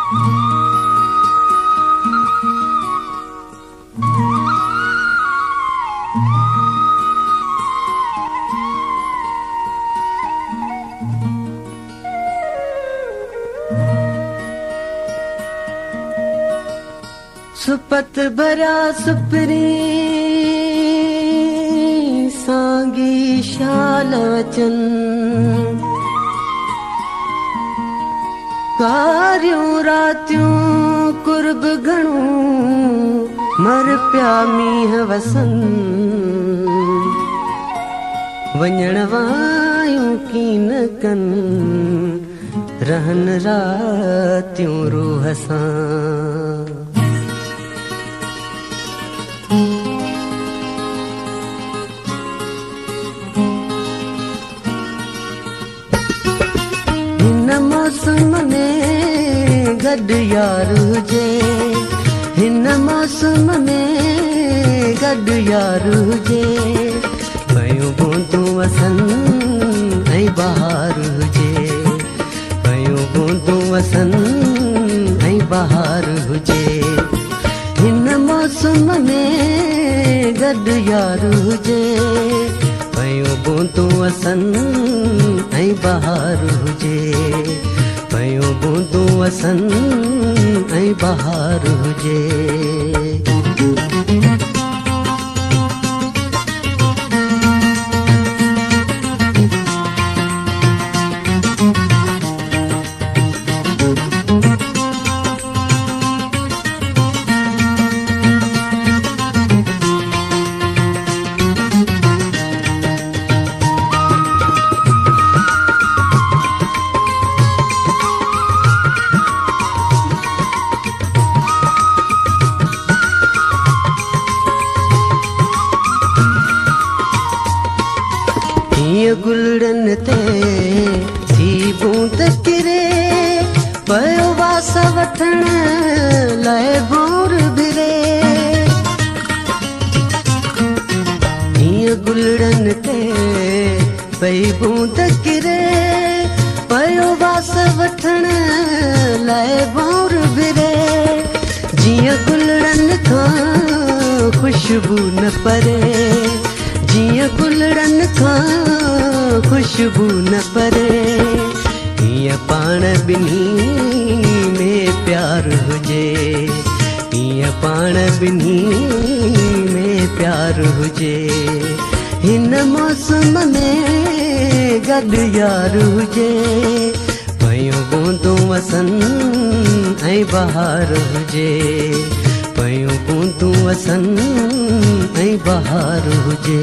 सुपत भरा सुपरी सांगी शाल वचन कारियूं रातियूं कुर्ब घणो मर पिया मींह वसन वञण वायूं कीन कन रहन रातियूं रूह सां मौसम में गड यार हुजे हिन मौसम में गड यार हुजे पयूं बूंदूं वसन ऐं बहार हुजे पयूं बूंदूं वसन ऐं बहार हुजे हिन मौसम में गड यार हुजे पयूं बूंदूं वसन ऐं बहार हुजे पयूं बूंदूं वसन ऐं बहार हुजे गुलड़न ते थी बूंद किरे पयो वास वठण लाइ भोर भिरे हीअ गुलड़न ते पई बूंद किरे पयो वास वठण लाइ भोर भिरे जीअं गुलड़न खां खुशबू न परे जीअं गुलड़न खां खुशबू न परे हीअं पाण ॿिन्ही में प्यार हुजे हीअं पाण ॿिन्ही में प्यार हुजे हिन मौसम में गड यार हुजे पयूं बूंदूं वसन ऐं बहार हुजे पयूं बूंदूं वसन ऐं बहार हुजे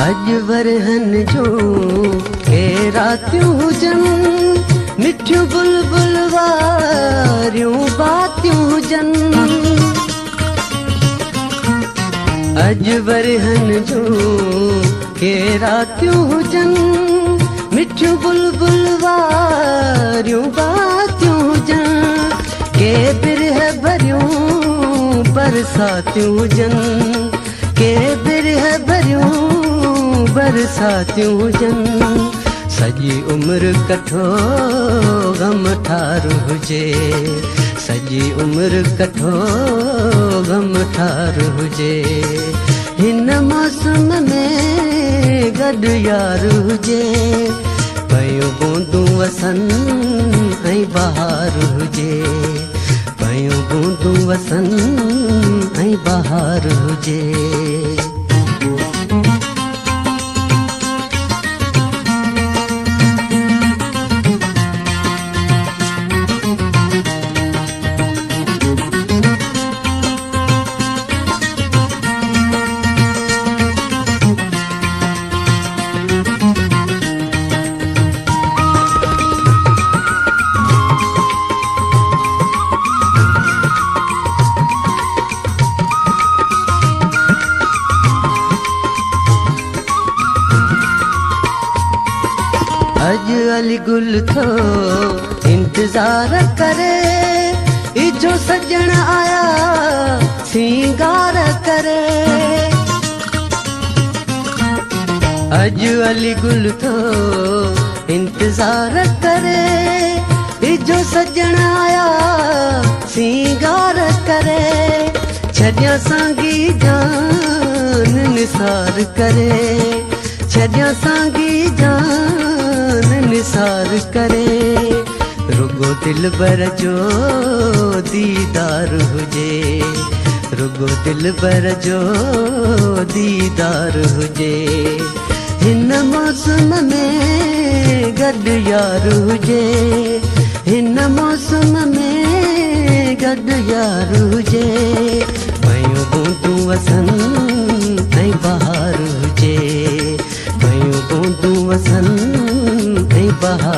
अॼु वरहन जो के रातियूं हुजनि मिठियूं बुलबुल वारियूं बातियूं हुजनि अॼु वरहन जो के रातियूं हुजनि मिठियूं बुलबुल वारियूं बातियूं हुजनि के बिरह भरियूं बरसातियूं हुजनि के बिरह भरियूं बरसातियूं हुजनि सॼी उमिरि कठो ग़म ठार हुजे सॼी उमिरि कठो ग़म ठार हुजे हिन मौसम में गड यार हुजे पयूं बूंदूं वसन ऐं बहार हुजे पयूं बूंदूं वसन ऐं बहार हुजे अज अली गुल थो इंतजार करे, इजो सजण आया सिंगार करे। अज अली गुल थो इंतजार करे, इजो सजण आया सिंगार करे। छॾिया सांगी जान निसार करे, छॾिया सांगी जान निसार करे। रुगो दिलबर जो दीदार हुजे, रुगो दिलबर जो दीदार हुजे। हिन मौसम में गॾु यार हुजे, हिन मौसम में गॾु यार हुजे। पयूं बूंदूं वसन ऐं बहार हुजे, पयूं बूंदूं वसन ऐं बहार